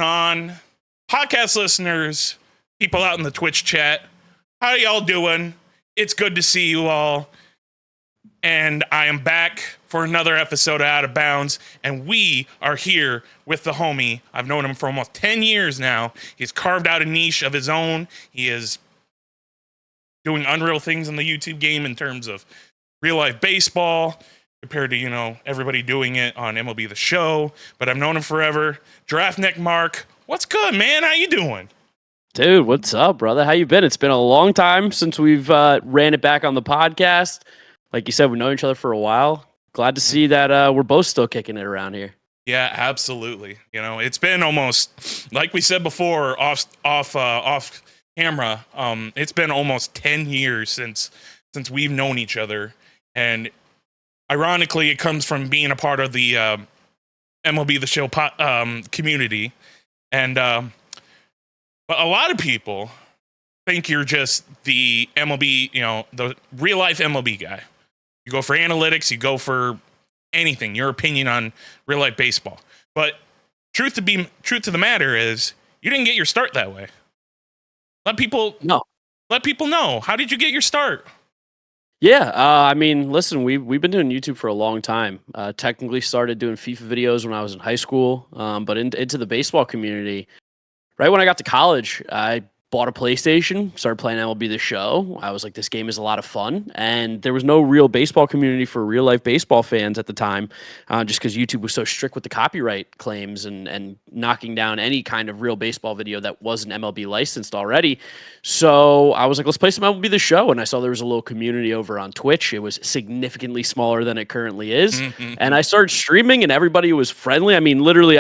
on? Podcast listeners, people out in the Twitch chat, how y'all doing? It's good to see you all. And I am back for another episode of Out of Bounds, and we are here with the homie. I've known him for almost 10 years now. He's carved out a niche of his own. He is doing unreal things in the YouTube game in terms of real life baseball compared to, you know, everybody doing it on MLB The Show. But I've known him forever. GiraffeNeckMarc, what's good, man? How you doing? Dude, what's up, brother? How you been? It's been a long time since we've ran it back on the podcast. Like you said, we've known each other for a while. Glad to see that we're both still kicking it around here. Yeah, absolutely. You know, it's been almost, like we said before, off camera. It's been almost 10 years since we've known each other, and ironically, it comes from being a part of the MLB The Show community, and but a lot of people think you're just the MLB, you know, the real life MLB guy. You go for analytics, you go for anything, your opinion on real life baseball. But truth to the matter is, you didn't get your start that way. Let people know. How did you get your start? Yeah, I mean, listen, we've been doing YouTube for a long time. Technically started doing FIFA videos when I was in high school, but into the baseball community. Right when I got to college, I bought a PlayStation, started playing MLB The Show. I was like, this game is a lot of fun. And there was no real baseball community for real life baseball fans at the time, just because YouTube was so strict with the copyright claims and knocking down any kind of real baseball video that wasn't MLB licensed already. So I was like, let's play some MLB The Show. And I saw there was a little community over on Twitch. It was significantly smaller than it currently is. And I started streaming and everybody was friendly. I mean, literally,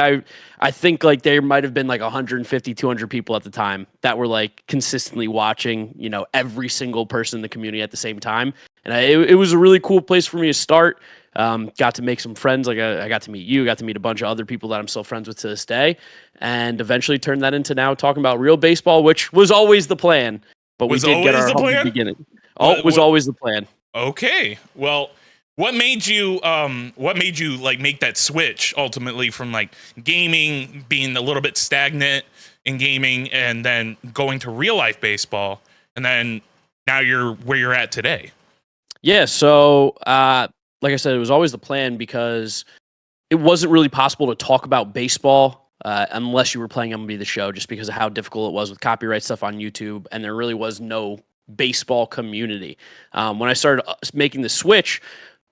I think like there might have been like 150, 200 people at the time that were like consistently watching, you know, every single person in the community at the same time. And it was a really cool place for me to start. Got to make some friends. Like I got to meet you, got to meet a bunch of other people that I'm still friends with to this day. And eventually turned that into now talking about real baseball, which was always the plan. But we did get our humble beginning. It was always the plan. Okay. Well, What made you like make that switch ultimately from like gaming being a little bit stagnant in gaming and then going to real life baseball and then now you're where you're at today? Yeah, so like I said, it was always the plan because it wasn't really possible to talk about baseball unless you were playing MLB The Show, just because of how difficult it was with copyright stuff on YouTube, and there really was no baseball community. When I started making the switch,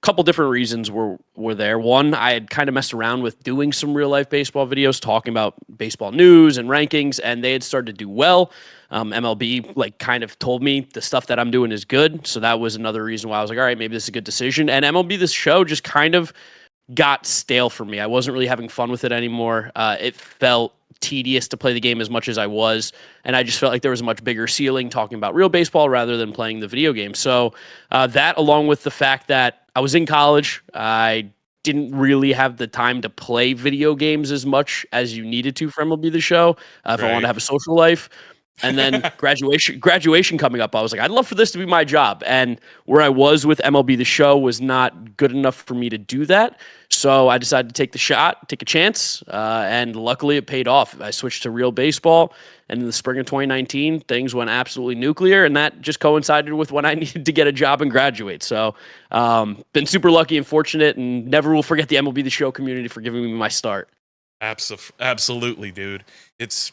couple different reasons were there. One, I had kind of messed around with doing some real life baseball videos, talking about baseball news and rankings, and they had started to do well. MLB like kind of told me the stuff that I'm doing is good, so that was another reason why I was like, all right, maybe this is a good decision. And MLB The Show just kind of got stale for me. I wasn't really having fun with it anymore. It felt tedious to play the game as much as I was, and I just felt like there was a much bigger ceiling talking about real baseball rather than playing the video game. So that, along with the fact that I was in college, I didn't really have the time to play video games as much as you needed to for MLB The Show if I wanted to have a social life. And then graduation coming up, I was like, I'd love for this to be my job. And where I was with MLB The Show was not good enough for me to do that. So I decided to take the shot, take a chance, and luckily it paid off. I switched to real baseball, and in the spring of 2019, things went absolutely nuclear, and that just coincided with when I needed to get a job and graduate. So been super lucky and fortunate, and never will forget the MLB The Show community for giving me my start. Absolutely, dude. It's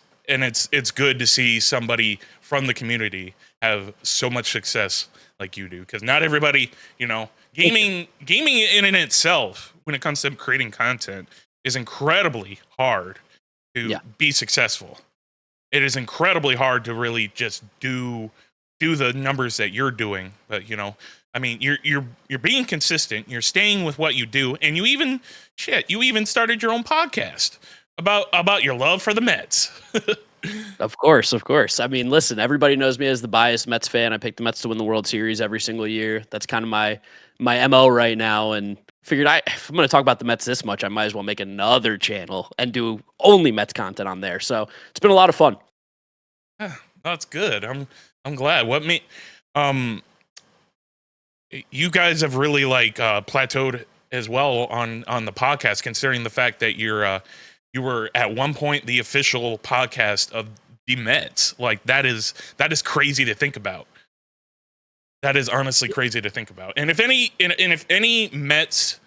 good to see somebody from the community have so much success like you do, because not everybody, you know, gaming in and itself, when it comes to creating content, is incredibly hard to be successful. It is incredibly hard to really just do the numbers that you're doing. But, you know, I mean, you're being consistent, you're staying with what you do, and you even started your own podcast about your love for the Mets. Of course. I mean, listen, everybody knows me as the biased Mets fan. I pick the Mets to win the World Series every single year. That's kind of my MO right now, and figured if I'm going to talk about the Mets this much, I might as well make another channel and do only Mets content on there. So it's been a lot of fun. Yeah, that's good. I'm glad. You guys have really like plateaued as well on the podcast, considering the fact that you're you were at one point the official podcast of the Mets. Like that is crazy to think about. That is honestly crazy to think about. And if any Mets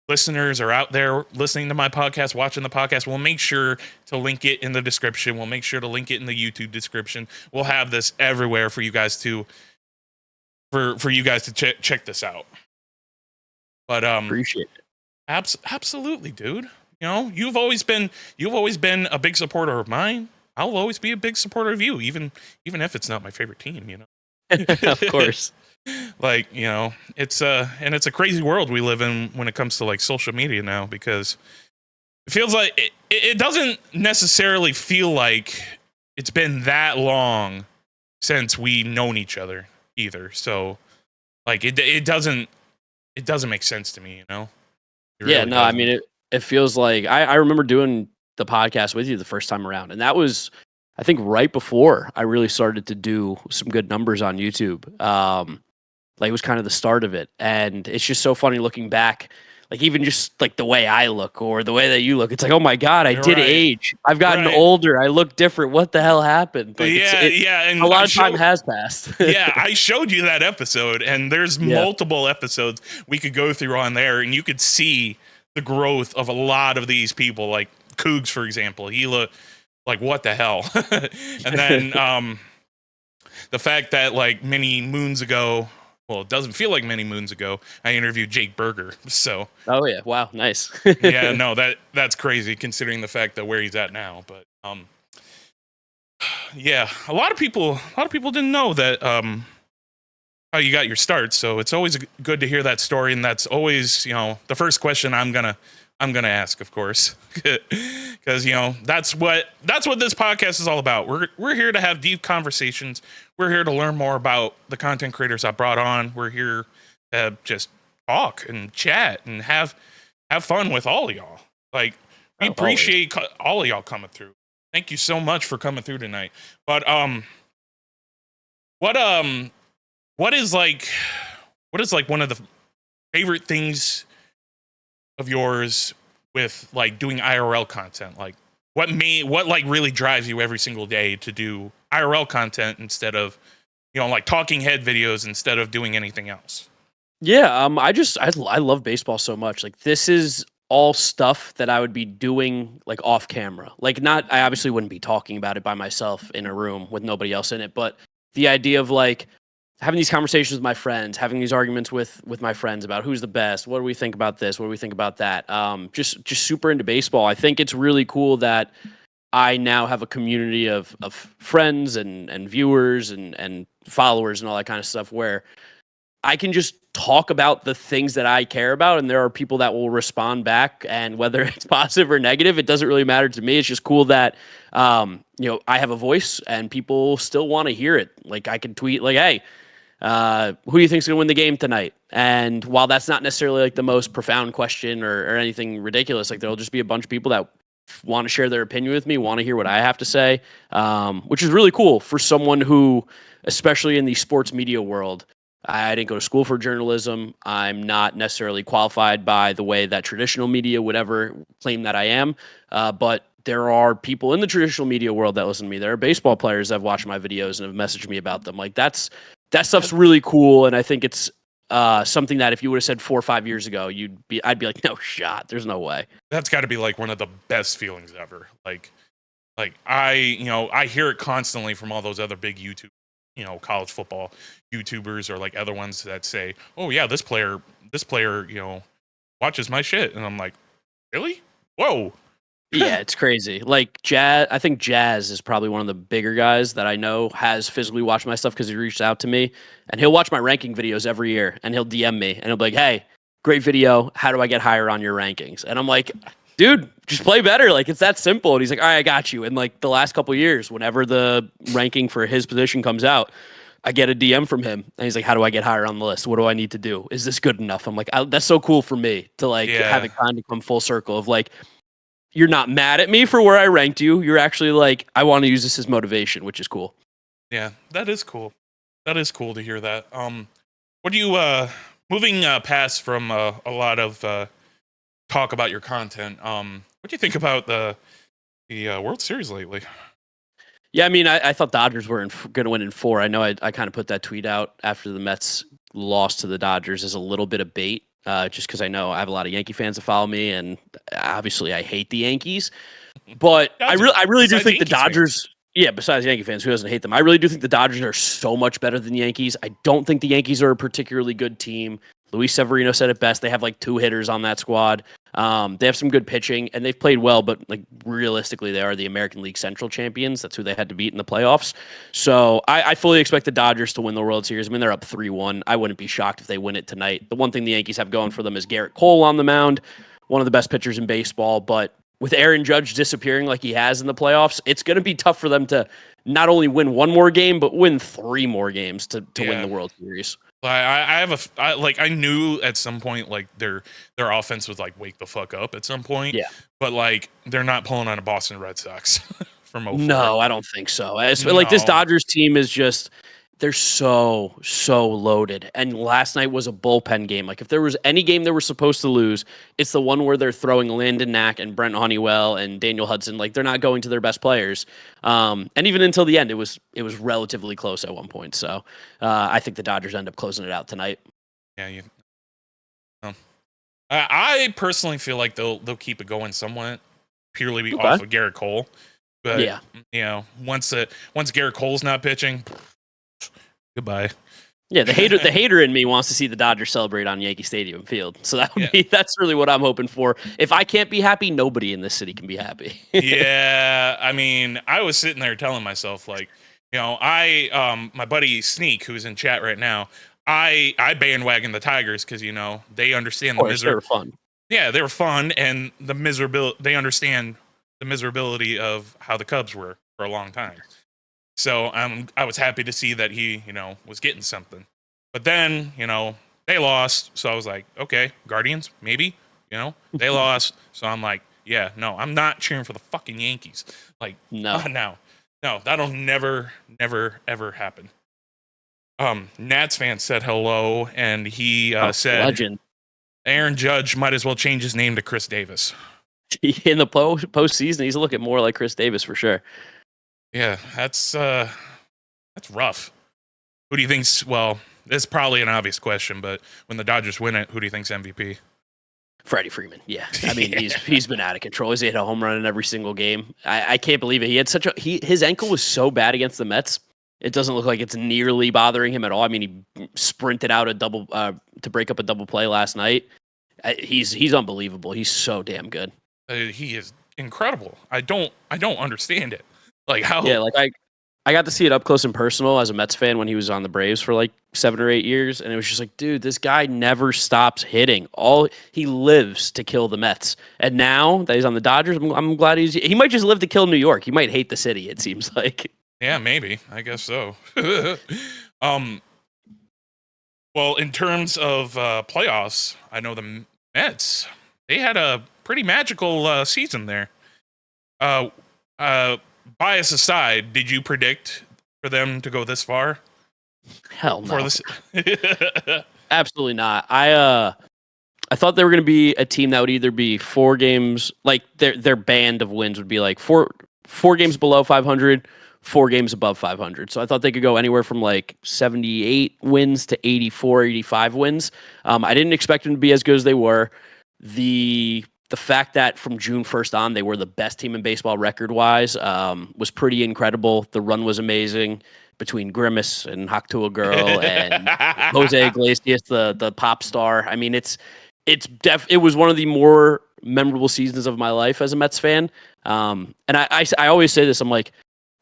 listeners are out there listening to my podcast, watching the podcast, we'll make sure to link it in the description. We'll make sure to link it in the YouTube description. We'll have this everywhere for you guys to check this out. But Appreciate it. Absolutely, dude. You know, you've always been a big supporter of mine. I'll always be a big supporter of you, even if it's not my favorite team, you know. Of course. Like, you know, it's a crazy world we live in when it comes to like social media now, because it feels like it doesn't necessarily feel like it's been that long since we known each other either. So like it doesn't make sense to me, you know? Yeah, really no, doesn't. I mean it feels like I remember doing the podcast with you the first time around, and that was I think right before I really started to do some good numbers on YouTube. Like it was kind of the start of it. And it's just so funny looking back, like even just like the way I look or the way that you look. It's like, oh my God, I did age. I've gotten older. I look different. What the hell happened? Like and a lot of time has passed. Yeah, I showed you that episode, and there's multiple episodes we could go through on there, and you could see the growth of a lot of these people, like Cougs, for example. He looked like, what the hell? And then the fact that like many moons ago, well, it doesn't feel like many moons ago, I interviewed Jake Berger. So oh yeah, wow, nice. Yeah, no, that's crazy considering the fact that where he's at now. But yeah, a lot of people didn't know that how you got your start. So it's always good to hear that story, and that's always, you know, the first question I'm gonna ask, of course, because you know that's what this podcast is all about. We're here to have deep conversations. We're here to learn more about the content creators I brought on. We're here to just talk and chat and have fun with all of y'all. Like we appreciate all of y'all coming through. Thank you so much for coming through tonight. But what is like one of the favorite things of yours with like doing IRL content? Like what like really drives you every single day to do IRL content instead of, you know, like talking head videos instead of doing anything else? Yeah, I love baseball so much. Like this is all stuff that I would be doing like off camera. Like I obviously wouldn't be talking about it by myself in a room with nobody else in it, but the idea of like having these conversations with my friends, having these arguments with my friends about who's the best, what do we think about this, what do we think about that. Just super into baseball. I think it's really cool that I now have a community of friends and viewers and followers and all that kind of stuff where I can just talk about the things that I care about, and there are people that will respond back, and whether it's positive or negative, it doesn't really matter to me. It's just cool that, you know, I have a voice and people still want to hear it. Like I can tweet like, hey, who do you think's going to win the game tonight? And while that's not necessarily like the most profound question or anything ridiculous, like there'll just be a bunch of people that want to share their opinion with me, want to hear what I have to say, which is really cool for someone who, especially in the sports media world, I didn't go to school for journalism. I'm not necessarily qualified by the way that traditional media would ever claim that I am. But there are people in the traditional media world that listen to me. There are baseball players that have watched my videos and have messaged me about them. Like that stuff's really cool. And I think it's something that if you would have said 4 or 5 years ago, I'd be like, no shot. There's no way. That's got to be like one of the best feelings ever. Like I hear it constantly from all those other big YouTube, you know, college football YouTubers or like other ones that say, oh yeah, this player, you know, watches my shit. And I'm like, really? Whoa. Yeah, it's crazy. Like I think Jazz is probably one of the bigger guys that I know has physically watched my stuff because he reached out to me, and he'll watch my ranking videos every year, and he'll DM me, and he'll be like, hey, great video. How do I get higher on your rankings? And I'm like, dude, just play better. Like, it's that simple. And he's like, all right, I got you. And like the last couple of years, whenever the ranking for his position comes out, I get a DM from him, and he's like, how do I get higher on the list? What do I need to do? Is this good enough? I'm like, that's so cool for me to like have it kind of come full circle of like, you're not mad at me for where I ranked you. You're actually like, I want to use this as motivation, which is cool. Yeah, that is cool. That is cool to hear that. What do you, moving past from a lot of talk about your content, What do you think about the World Series lately? Yeah, I mean, I thought Dodgers were going to win in 4. I know I kind of put that tweet out after the Mets lost to the Dodgers as a little bit of bait, just because I know I have a lot of Yankee fans that follow me, and obviously I hate the Yankees. But I really do Besides think the Yankees fans. Dodgers. Yeah, besides Yankee fans, who doesn't hate them? I really do think the Dodgers are so much better than the Yankees. I don't think the Yankees are a particularly good team. Luis Severino said it best. They have like 2 hitters on that squad. They have some good pitching, and they've played well. But like realistically, they are the American League Central champions. That's who they had to beat in the playoffs. So I fully expect the Dodgers to win the World Series. I mean, they're up 3-1. I wouldn't be shocked if they win it tonight. The one thing the Yankees have going for them is Garrett Cole on the mound, one of the best pitchers in baseball, but with Aaron Judge disappearing like he has in the playoffs, it's going to be tough for them to not only win 1 more game, but win 3 more games to win the World Series. I knew at some point like their offense would like wake the fuck up at some point. Yeah. But like they're not pulling on a Boston Red Sox from 04. No, I don't think so. Like this Dodgers team is just they're so loaded. And last night was a bullpen game. Like if there was any game they were supposed to lose, it's the one where they're throwing Landon Knack and Brent Honeywell and Daniel Hudson. Like they're not going to their best players. And even until the end, it was relatively close at one point. So I think the Dodgers end up closing it out tonight. Yeah, I personally feel like they'll keep it going somewhat purely off of Garrett Cole. But yeah, once Garrett Cole's not pitching, goodbye. Yeah, the hater in me wants to see the Dodgers celebrate on Yankee Stadium field. So that's really what I'm hoping for. If I can't be happy, nobody in this city can be happy. Yeah, I mean, I was sitting there telling myself like, my buddy Sneak, who's in chat right now, I bandwagon the Tigers because they understand the misery. They were fun. Yeah, they were fun, and they understand the miserability of how the Cubs were for a long time. So I was happy to see that he, was getting something. But then, they lost. So I was like, okay, Guardians, maybe, they lost. So I'm like, yeah, no, I'm not cheering for the fucking Yankees. Like, no, that'll never, ever happen. Nats fan said hello, and he said, legend. Aaron Judge might as well change his name to Chris Davis. In the postseason, he's looking more like Chris Davis for sure. Yeah, that's rough. Who do you think's, well, it's probably an obvious question, but when the Dodgers win it, who do you think's MVP? Freddie Freeman. Yeah. I mean, he's been out of control. He's hit a home run in every single game. I can't believe it. He had his ankle was so bad against the Mets. It doesn't look like it's nearly bothering him at all. I mean, he sprinted out a double to break up a double play last night. He's unbelievable. He's so damn good. He is incredible. I don't understand it. Like how? Yeah, like I got to see it up close and personal as a Mets fan when he was on the Braves for like 7 or 8 years, and it was just like, dude, this guy never stops hitting. He lives to kill the Mets, and now that he's on the Dodgers, I'm glad he might just live to kill New York. He might hate the city. It seems like. Yeah, maybe. I guess so. Well, in terms of playoffs, I know the Mets, they had a pretty magical season there. Bias aside, did you predict for them to go this far? Hell no. Absolutely not. I thought they were going to be a team that would either be 4 games, like their band of wins would be like four games below 500, 4 games above 500. So I thought they could go anywhere from like 78 wins to 84, 85 wins. I didn't expect them to be as good as they were. The fact that from June 1st on, they were the best team in baseball record-wise was pretty incredible. The run was amazing between Grimace and Hawk to a Girl and Jose Iglesias, the pop star. I mean, it was one of the more memorable seasons of my life as a Mets fan. And I always say this, I'm like,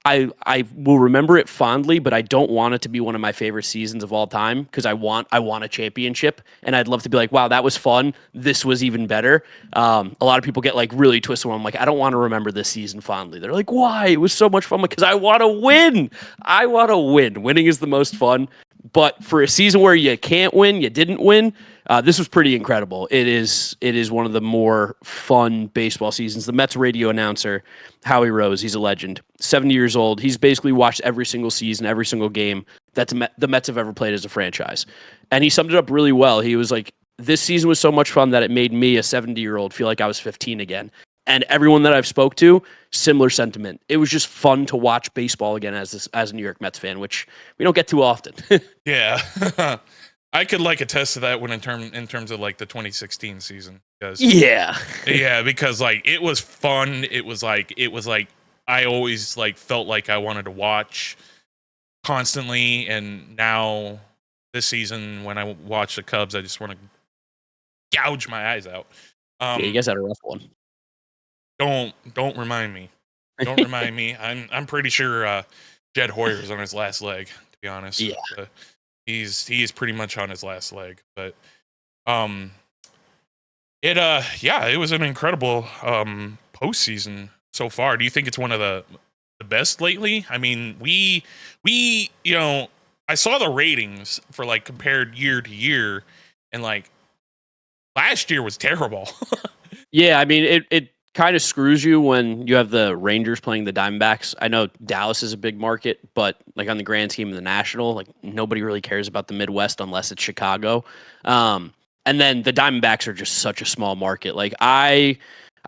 I will remember it fondly, but I don't want it to be one of my favorite seasons of all time because I want a championship, and I'd love to be like, wow, that was fun. This was even better. A lot of people get like really twisted when I'm like, I don't want to remember this season fondly. They're like, why? It was so much fun. Because I want to win. I want to win. Winning is the most fun. But for a season where you can't win, you didn't win. This was pretty incredible. It is one of the more fun baseball seasons. The Mets radio announcer, Howie Rose, he's a legend. 70 years old. He's basically watched every single season, every single game that the Mets have ever played as a franchise. And he summed it up really well. He was like, this season was so much fun that it made me, a 70-year-old, feel like I was 15 again. And everyone that I've spoke to, similar sentiment. It was just fun to watch baseball again as a New York Mets fan, which we don't get too often. Yeah. I could like attest to that when in terms of like the 2016 season because Yeah. because like it was fun. It was like I always like felt like I wanted to watch constantly, and now this season when I watch the Cubs, I just want to gouge my eyes out. Yeah, you guys had a rough one. Don't remind me. Don't remind me. I'm pretty sure Jed Hoyer's on his last leg, to be honest. Yeah. He's pretty much on his last leg. But it it was an incredible postseason so far. Do you think it's one of the best lately? I mean, we I saw the ratings for like compared year to year, and like last year was terrible. Yeah, I mean, it kind of screws you when you have the Rangers playing the Diamondbacks. I know Dallas is a big market, but like on the grand scheme of the National, like nobody really cares about the Midwest unless it's Chicago. And then the Diamondbacks are just such a small market. Like I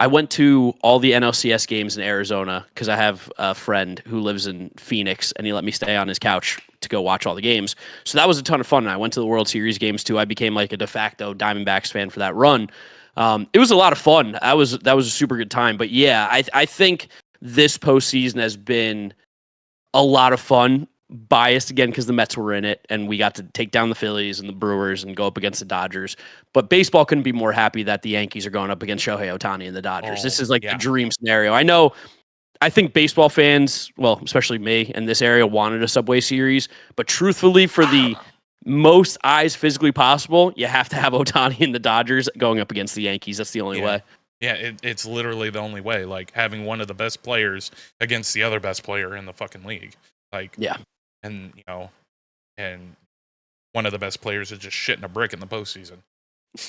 went to all the NLCS games in Arizona because I have a friend who lives in Phoenix, and he let me stay on his couch to go watch all the games. So that was a ton of fun. And I went to the World Series games too. I became like a de facto Diamondbacks fan for that run. It was a lot of fun. That was a super good time. But yeah, I think this postseason has been a lot of fun. Biased again because the Mets were in it, and we got to take down the Phillies and the Brewers and go up against the Dodgers. But baseball couldn't be more happy that the Yankees are going up against Shohei Ohtani and the Dodgers. This is like the dream scenario. I think baseball fans, well, especially me in this area, wanted a Subway Series. But truthfully, for the most eyes physically possible, you have to have Ohtani and the Dodgers going up against the Yankees. That's the only way. Yeah, it's literally the only way. Like having one of the best players against the other best player in the fucking league. Like, yeah, and and one of the best players is just shitting a brick in the postseason.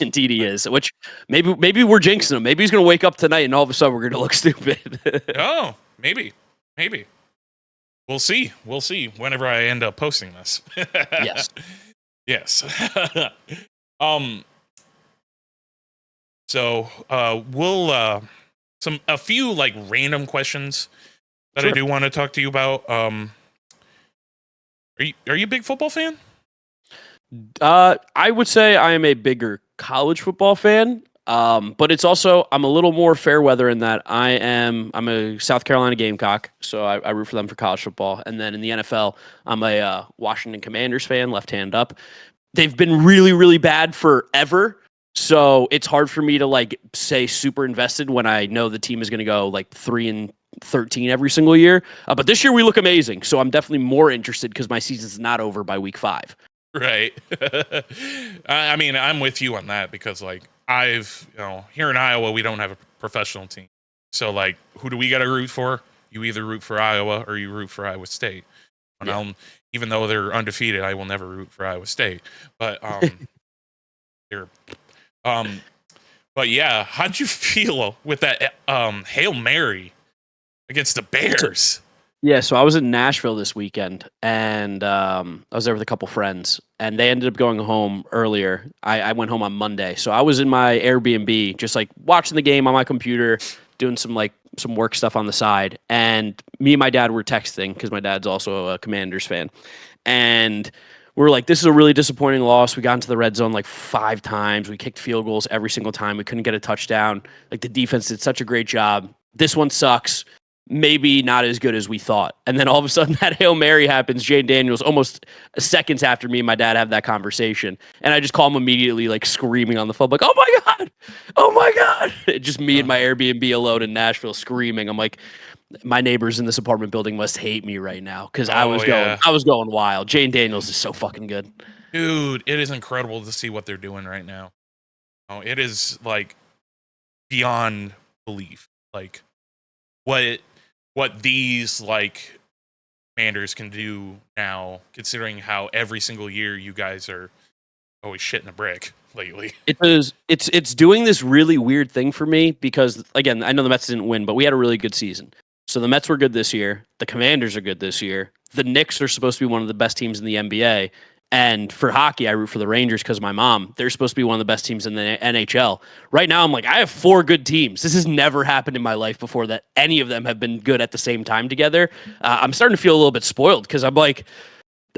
Indeed, he is. Which maybe we're jinxing him. Maybe he's going to wake up tonight and all of a sudden we're going to look stupid. Oh, maybe. We'll see. Whenever I end up posting this. Yes. So we'll a few like random questions that Sure. I do want to talk to you about. Are you a big football fan? I would say I am a bigger college football fan. But it's also I'm a little more fair weather in that I'm a South Carolina Gamecock, so I root for them for college football. And then in the NFL, I'm a Washington Commanders fan, left hand up. They've been really, really bad forever. So it's hard for me to like say super invested when I know the team is going to go like 3-13 every single year. But this year we look amazing. So I'm definitely more interested because my season's not over by week 5. Right. I mean, I'm with you on that because like I've, here in Iowa, we don't have a professional team. So like, who do we got to root for? You either root for Iowa or you root for Iowa State. And even though they're undefeated, I will never root for Iowa State. But but yeah, how'd you feel with that Hail Mary against the Bears? Yeah, so I was in Nashville this weekend, and I was there with a couple friends, and they ended up going home earlier. I went home on Monday, so I was in my Airbnb, just like watching the game on my computer, doing some work stuff on the side, and me and my dad were texting because my dad's also a Commanders fan, and we were like, this is a really disappointing loss. We got into the red zone like 5 times. We kicked field goals every single time. We couldn't get a touchdown. Like the defense did such a great job. This one sucks. Maybe not as good as we thought. And then all of a sudden that Hail Mary happens. Jane Daniels, almost seconds after me and my dad have that conversation. And I just call him immediately, like screaming on the phone, like, oh my God. Oh my God. Just me and my Airbnb alone in Nashville screaming. I'm like, my neighbors in this apartment building must hate me right now. Cause I was going wild. Jane Daniels is so fucking good. Dude, it is incredible to see what they're doing right now. Oh, it is like beyond belief. Like what these like Commanders can do now, considering how every single year you guys are always shitting a brick lately. It's doing this really weird thing for me because again, I know the Mets didn't win, but we had a really good season. So the Mets were good this year. The Commanders are good this year. The Knicks are supposed to be one of the best teams in the NBA. And for hockey, I root for the Rangers because my mom. They're supposed to be one of the best teams in the NHL. Right now, I'm like, I have 4 good teams. This has never happened in my life before that any of them have been good at the same time together. I'm starting to feel a little bit spoiled because I'm like,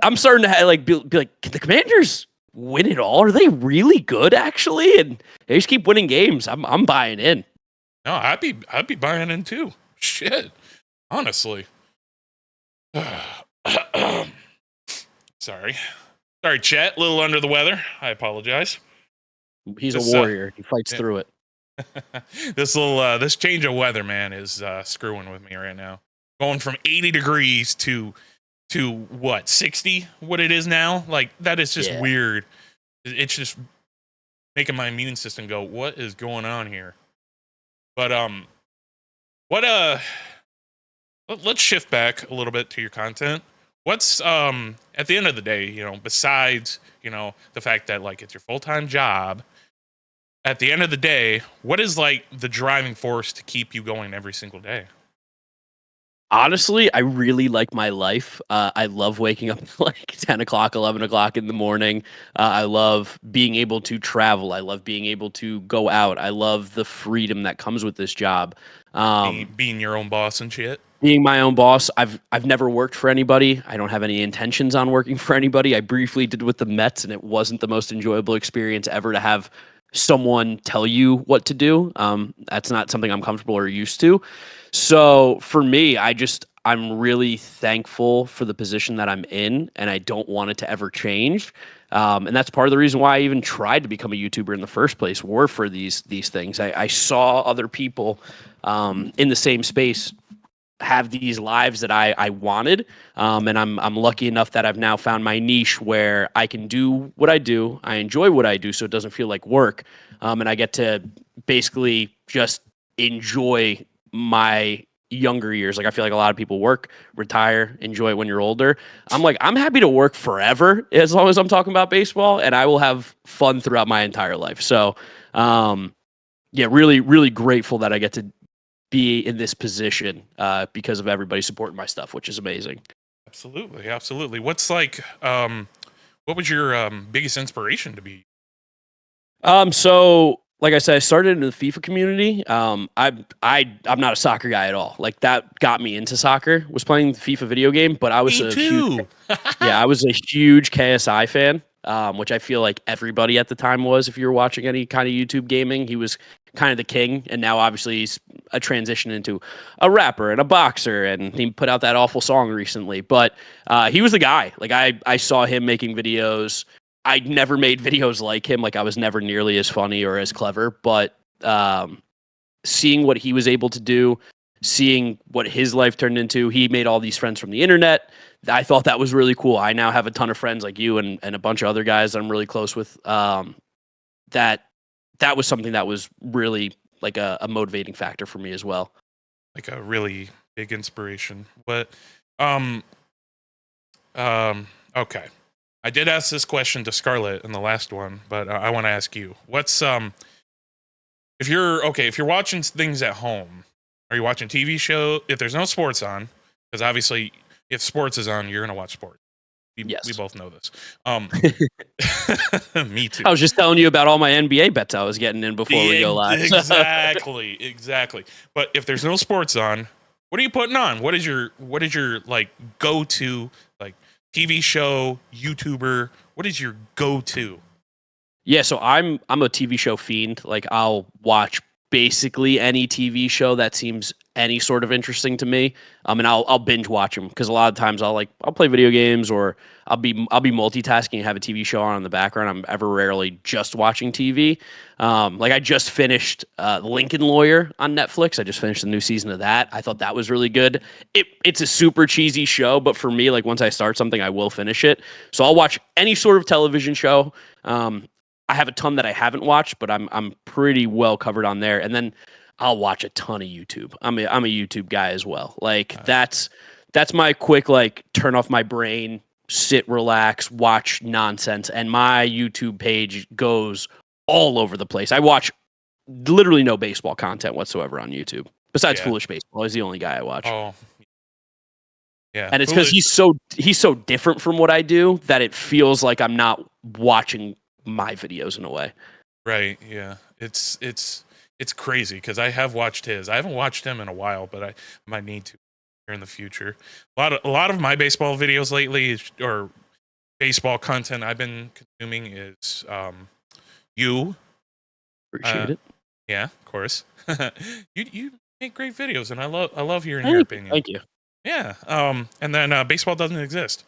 I'm starting to like be like, can the Commanders win it all? Are they really good actually? And they just keep winning games. I'm buying in. No, I'd be buying in too. Shit, honestly. Sorry, Chet. A little under the weather. I apologize. He's a warrior. He fights through it. This change of weather, man, is screwing with me right now. Going from 80 degrees to what, 60? What it is now? Like, that is just weird. It's just making my immune system go, what is going on here? But let's shift back a little bit to your content. What's at the end of the day, besides, the fact that like it's your full-time job, at the end of the day, what is like the driving force to keep you going every single day? Honestly, I really like my life. I love waking up at like 10 o'clock, 11 o'clock in the morning. I love being able to travel. I love being able to go out. I love the freedom that comes with this job. Being your own boss and shit. Being my own boss. I've never worked for anybody. I don't have any intentions on working for anybody. I briefly did with the Mets, and it wasn't the most enjoyable experience ever to have someone tell you what to do. That's not something I'm comfortable or used to. So for me, I'm really thankful for the position that I'm in, and I don't want it to ever change. And that's part of the reason why I even tried to become a YouTuber in the first place, were for these things. I saw other people in the same space have these lives that I wanted. And I'm lucky enough that I've now found my niche where I can do what I do. I enjoy what I do, so it doesn't feel like work. And I get to basically just enjoy my younger years. Like, I feel like a lot of people work, retire, enjoy it when you're older. I'm like, I'm happy to work forever as long as I'm talking about baseball, and I will have fun throughout my entire life. So, yeah, really, really grateful that I get to be in this position because of everybody supporting my stuff, which is amazing. Absolutely. What's like, what was your biggest inspiration to be? So like I said, I started in the FIFA community. I'm not a soccer guy at all. Like, that got me into soccer. Was playing the FIFA video game, but I was Me a too. huge I was a huge KSI fan, which I feel like everybody at the time was. If you were watching any kind of YouTube gaming, he was kind of the king. And now obviously he's a transition into a rapper and a boxer, and he put out that awful song recently. But he was the guy. Like, I saw him making videos. I never made videos like him. Like, I was never nearly as funny or as clever, but seeing what he was able to do, seeing what his life turned into, he made all these friends from the internet. I thought that was really cool. I now have a ton of friends like you and a bunch of other guys that I'm really close with. That was something that was really like a motivating factor for me as well. Like a really big inspiration. But, okay. I did ask this question to Scarlett in the last one, but I want to ask you, what's, if you're watching things at home, are you watching TV show? If there's no sports on, because obviously if sports is on, you're going to watch sports. Yes. We both know this. Me too. I was just telling you about all my NBA bets I was getting in before we go live. Exactly. But if there's no sports on, what are you putting on? What is your like go-to like TV show, YouTuber? What is your go-to? Yeah, so I'm a TV show fiend. Like, I'll watch basically any TV show that seems any sort of interesting to me. And I'll binge watch them, because a lot of times I'll play video games, or I'll be multitasking and have a TV show on in the background. I'm ever rarely just watching TV. Like, I just finished Lincoln Lawyer on Netflix. I just finished the new season of that. I thought that was really good. It's a super cheesy show, but for me, like, once I start something, I will finish it. So I'll watch any sort of television show. I have a ton that I haven't watched, but I'm pretty well covered on there. And then I'll watch a ton of YouTube. I'm a YouTube guy as well. Like, that's my quick, like, turn off my brain, sit, relax, watch nonsense. And my YouTube page goes all over the place. I watch literally no baseball content whatsoever on YouTube, besides Foolish Baseball. He's the only guy I watch. Oh, Yeah. And it's Well, because he's so different from what I do that it feels like I'm not watching my videos in a way. right. Yeah. It's crazy because I have watched his. I haven't watched him in a while, but I might need to here in the future. A lot of my baseball videos lately or baseball content I've been consuming is you. Appreciate Uh, it. yeah, of course. You make great videos, and I love hearing your Thank you. opinion. Thank you. Yeah. And then baseball doesn't exist.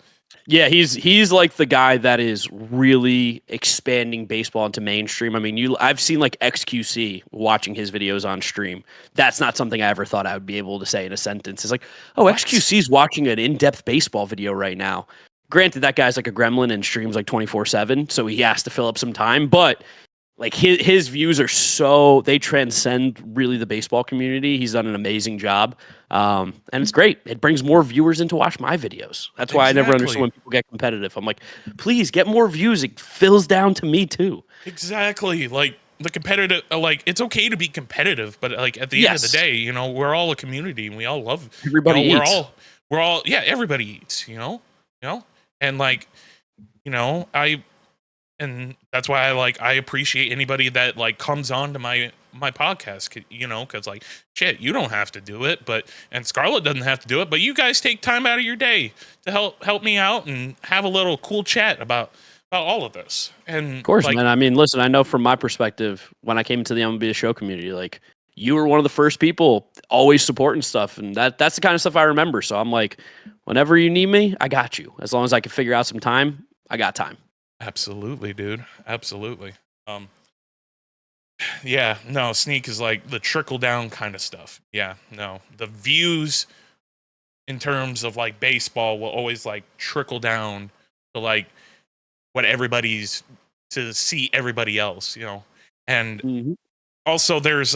Yeah, he's like the guy that is really expanding baseball into mainstream. I mean, I've seen like XQC watching his videos on stream. That's not something I ever thought I would be able to say in a sentence. It's like, oh, What? XQC's watching an in-depth baseball video right now. Granted, that guy's like a gremlin and streams like 24/7, so he has to fill up some time, but like his views are so they transcend really the baseball community. He's done an amazing job, and it's great. It brings more viewers in to watch my videos. That's why I never understood Exactly. when people get competitive. I'm like, please get more views. It fills down to me too. Exactly. Like the competitive, like it's okay to be competitive, but like at the end of the Yes, day, we're all a community and we all love, everybody we're eats. all, yeah, everybody eats, and like, I, and that's why I appreciate anybody that like comes on to my podcast, because like shit, you don't have to do it, and Scarlett doesn't have to do it, but you guys take time out of your day to help me out and have a little cool chat about all of this, and Of course, like man. I mean, listen, I know from my perspective, when I came into the MLB The Show community, like you were one of the first people always supporting stuff, and that's the kind of stuff I remember. So I'm like, whenever you need me, I got you. As long as I can figure out some time, I got time. absolutely, dude. Absolutely. Yeah, no, Sneak is like the trickle down kind of stuff. Yeah, no. The views in terms of like baseball will always like trickle down to like what everybody's to see everybody else. And Hmm. also there's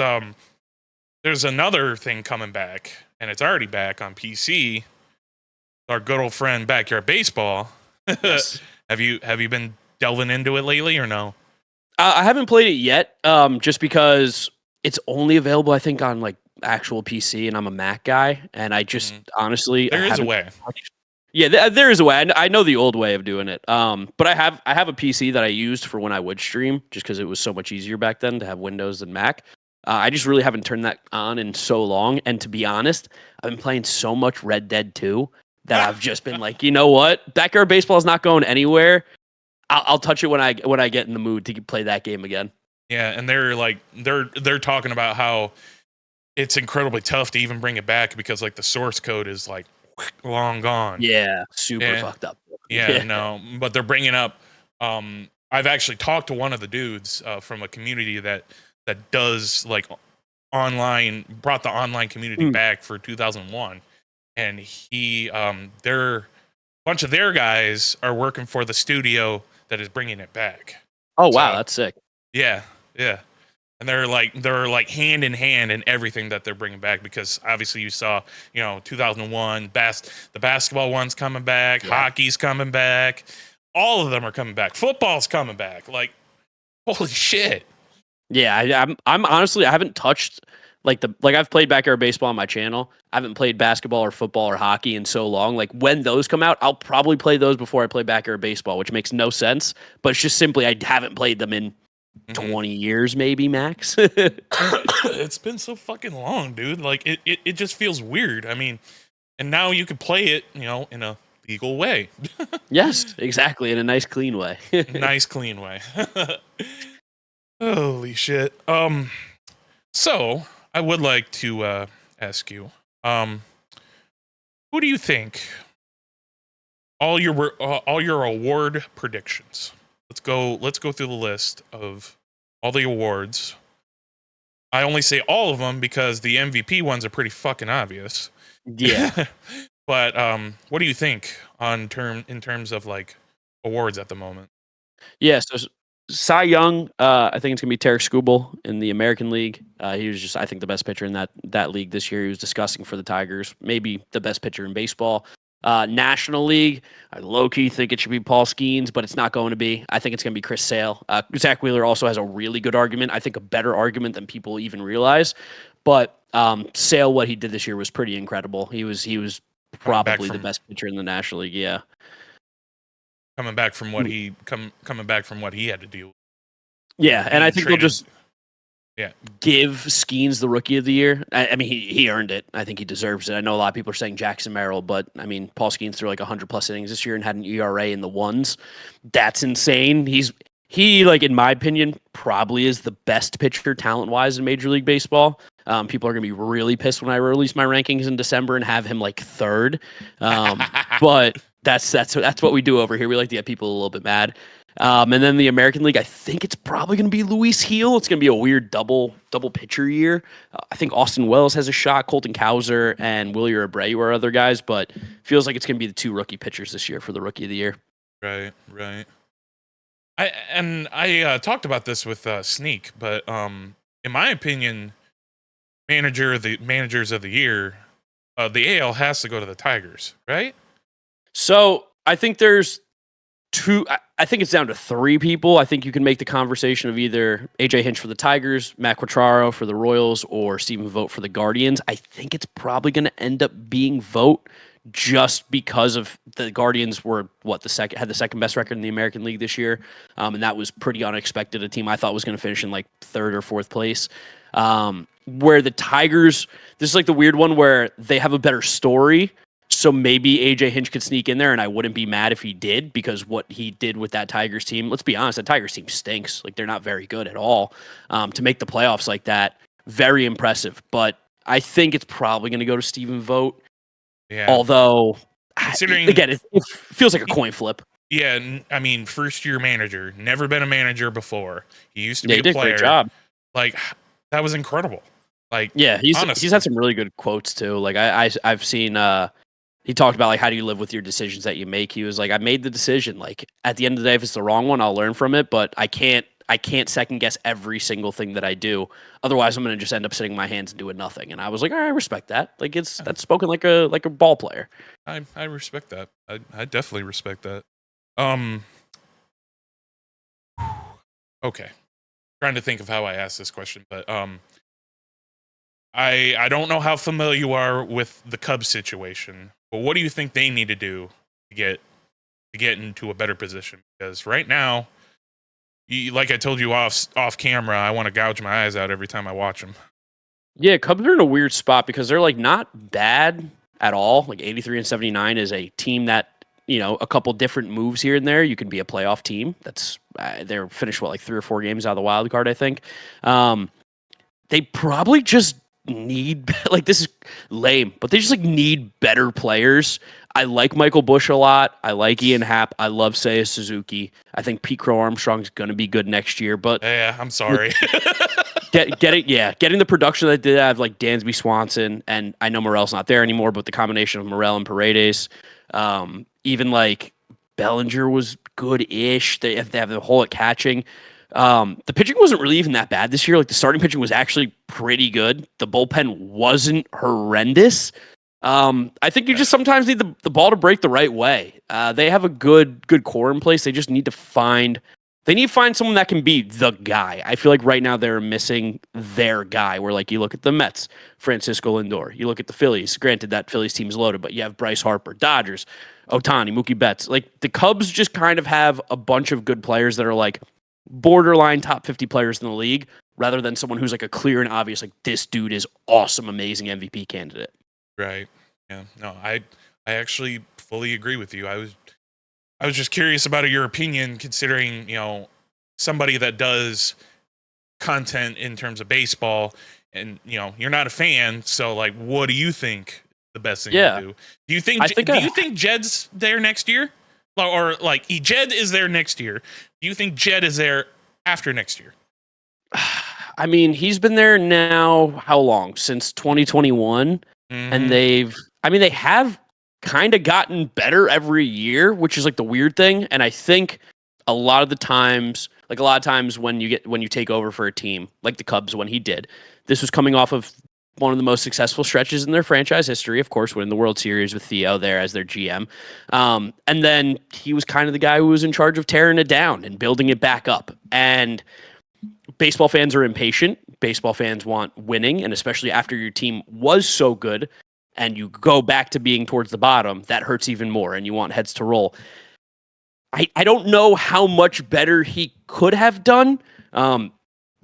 another thing coming back, and it's already back on PC. Our good old friend Backyard Baseball. Yes. Have you been delving into it lately or no? I haven't played it yet, just because it's only available, I think, on like actual PC, and I'm a Mac guy, and I just Mhm. honestly I There is a haven't. way. Yeah, there is a way. I know the old way of doing it. But I have a PC that I used for when I would stream, just because it was so much easier back then to have Windows than Mac. I just really haven't turned that on in so long, and to be honest, I've been playing so much Red Dead 2 that I've just been like, you know what, backyard baseball is not going anywhere. I'll touch it when I get in the mood to play that game again. Yeah, and they're talking about how it's incredibly tough to even bring it back because like the source code is like long gone. Yeah, super Yeah, fucked up. yeah, Yeah. no, but they're bringing up. I've actually talked to one of the dudes from a community that does like brought the online community Mm. back for 2001, and their bunch of their guys are working for the studio that is bringing it back. Oh wow, So that's sick. yeah, yeah. And they're like hand in hand in everything that they're bringing back because obviously you saw 2001 the basketball one's coming back, Yeah. hockey's coming back, all of them are coming back, football's coming back, like holy shit. Yeah, I'm honestly I haven't touched like I've played backyard baseball on my channel. I haven't played basketball or football or hockey in so long. Like when those come out, I'll probably play those before I play backyard baseball, which makes no sense. But it's just simply I haven't played them in Mhm. 20 years, maybe max. It's been so fucking long, dude, like it just feels weird. I mean, and now you can play it in a legal way. Yes, exactly, in a nice clean way. Nice clean way. Holy shit. So I would like to ask you, um, who do you think all your award predictions? Let's go through the list of all the awards. I only say all of them because the MVP ones are pretty fucking obvious. Yeah. But what do you think in terms of like awards at the moment? Yeah, so Cy Young, I think it's gonna be Tarek Skubal in the American League. He was just, I think, the best pitcher in that league this year. He was disgusting for the Tigers, maybe the best pitcher in baseball. National League, I low key think it should be Paul Skeens, but it's not going to be. I think it's going to be Chris Sale. Zach Wheeler also has a really good argument. I think a better argument than people even realize. But Sale, what he did this year was pretty incredible. He was probably the best pitcher in the National League. Yeah. Coming back from what coming back from what he had to deal with. Yeah, and I think they'll just Yeah. give Skeens the Rookie of the Year. I mean, he earned it. I think he deserves it. I know a lot of people are saying Jackson Merrill, but I mean, Paul Skeens threw like 100+ innings this year and had an ERA in the ones. That's insane. He, like, in my opinion, probably is the best pitcher talent-wise in Major League Baseball. People are going to be really pissed when I release my rankings in December and have him like third. But that's what we do over here. We like to get people a little bit mad. And then the American League, I think it's probably going to be Luis Heel. It's going to be a weird double pitcher year. I think Austin Wells has a shot, Colton Cowser, and Willie Abreu are other guys, but feels like it's going to be the two rookie pitchers this year for the Rookie of the Year. Right. I talked about this with Sneak, but in my opinion, managers of the year, the AL has to go to the Tigers, right? So I think there's two. I think it's down to three people. I think you can make the conversation of either AJ Hinch for the Tigers, Matt Quatraro for the Royals, or Stephen Vogt for the Guardians. I think it's probably going to end up being Vogt, just because of the Guardians were had the second best record in the American League this year, and that was pretty unexpected. A team I thought was going to finish in like third or fourth place. Where the Tigers, this is like the weird one where they have a better story. So maybe AJ Hinch could sneak in there, and I wouldn't be mad if he did, because what he did with that Tigers team, let's be honest, that Tigers team stinks. Like, they're not very good at all. To make the playoffs like that, very impressive. But I think it's probably going to go to Stephen Vogt. Yeah. Although, considering again, it feels like a coin flip. Yeah, I mean, first-year manager, never been a manager before. He used to be a did player. a great job. Like, that was incredible. Like, yeah, he's had some really good quotes too. Like I've seen. He talked about, like, how do you live with your decisions that you make? He was like, I made the decision. Like, at the end of the day, if it's the wrong one, I'll learn from it. But I can't second guess every single thing that I do. Otherwise, I'm going to just end up sitting my hands and doing nothing. And I was like, all right, I respect that. Like, that's spoken like a ball player. I respect that. I definitely respect that. Okay. Trying to think of how I asked this question, but I don't know how familiar you are with the Cubs situation, but what do you think they need to do to get into a better position? Because right now, like I told you off camera, I want to gouge my eyes out every time I watch them. Yeah, Cubs are in a weird spot because they're, like, not bad at all. Like, 83-79 is a team that, you know, a couple different moves here and there, you can be a playoff team. That's they're finished like 3 or 4 games out of the wild card, I think. They probably just need, like, this is lame, but they just, like, need better players. I like Michael Busch a lot. I like Ian Happ. I love Seiya Suzuki. I think Pete Crow Armstrong's going to be good next year. But yeah, I'm sorry. Getting the production that they did have, like Dansby Swanson, and I know Morel's not there anymore, but the combination of Morel and Paredes, even like Bellinger was good-ish. They have the hole at catching. The pitching wasn't really even that bad this year. Like, the starting pitching was actually pretty good. The bullpen wasn't horrendous. I think you just sometimes need the ball to break the right way. They have a good core in place. They just need to find someone that can be the guy. I feel like right now they're missing their guy. Where, like, you look at the Mets, Francisco Lindor. You look at the Phillies. Granted, that Phillies team is loaded, but you have Bryce Harper, Dodgers, Ohtani, Mookie Betts. Like, the Cubs just kind of have a bunch of good players that are, like, borderline top 50 players in the league, rather than someone who's, like, a clear and obvious, like, this dude is awesome, amazing MVP candidate. Right. Yeah. No, I actually fully agree with you. I was just curious about your opinion, considering, you know, somebody that does content in terms of baseball, and, you know, you're not a fan, so, like, what do you think the best thing to do? Do you think Jed's there next year? Or like, Jed is there next year. Do you think Jed is there after next year? I mean, he's been there now how long? Since 2021. Mm-hmm. And they have kind of gotten better every year, which is, like, the weird thing. And I think a lot of times when you take over for a team, like the Cubs when he did, this was coming off of one of the most successful stretches in their franchise history, of course, winning the World Series with Theo there as their GM. And then he was kind of the guy who was in charge of tearing it down and building it back up. And baseball fans are impatient. Baseball fans want winning, and especially after your team was so good, and you go back to being towards the bottom, that hurts even more, and you want heads to roll. I don't know how much better he could have done.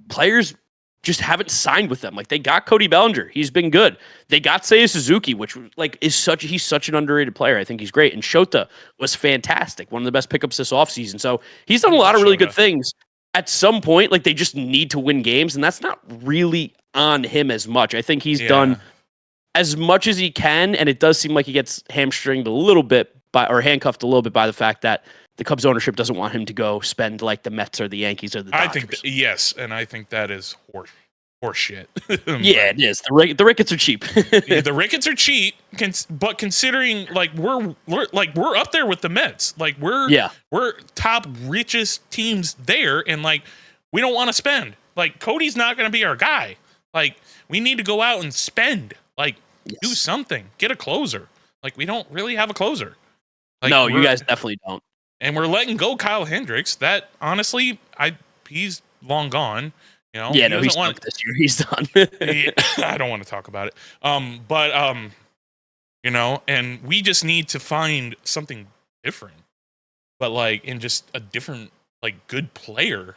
Players just haven't signed with them. Like, they got Cody Bellinger. He's been good. They got Seiya Suzuki, which he's such an underrated player. I think he's great. And Shota was fantastic. One of the best pickups this offseason. So he's done a lot of really good things. At some point, like, they just need to win games, and that's not really on him as much. I think he's done as much as he can, and it does seem like he gets hamstringed a little bit or handcuffed a little bit by the fact that the Cubs ownership doesn't want him to go spend like the Mets or the Yankees or the Dodgers. I think yes, and I think that is horse shit. Yeah, it is. The Ricketts are cheap. Yeah, the Ricketts are cheap, but considering like we're up there with the Mets, like we're top richest teams there, and like we don't want to spend. Like, Cody's not going to be our guy. Like, we need to go out and spend. Like, do something. Get a closer. Like, we don't really have a closer. Like, no, you guys definitely don't. And we're letting go Kyle Hendricks. That, honestly, he's long gone. You know? Yeah, no, he's done this year. He's done. I don't want to talk about it. You know, and we just need to find something different. But, like, in just a different, like, good player.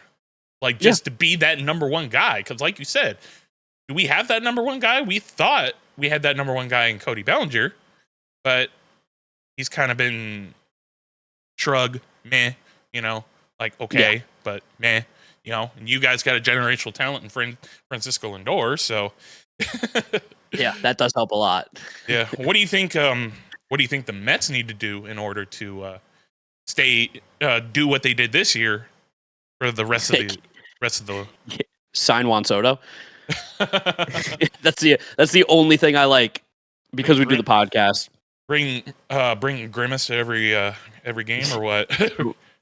Like, just to be that number one guy. Because, like you said, do we have that number one guy? We thought we had that number one guy in Cody Bellinger. But he's kind of been shrug, meh, you know, like, okay, but meh, you know, and you guys got a generational talent in Francisco Lindor, so. Yeah, that does help a lot. Yeah. What do you think the Mets need to do in order to do what they did this year for the rest of the sign Juan Soto? That's the only thing I like, because we do the podcast. Bring Grimace to every game, or what?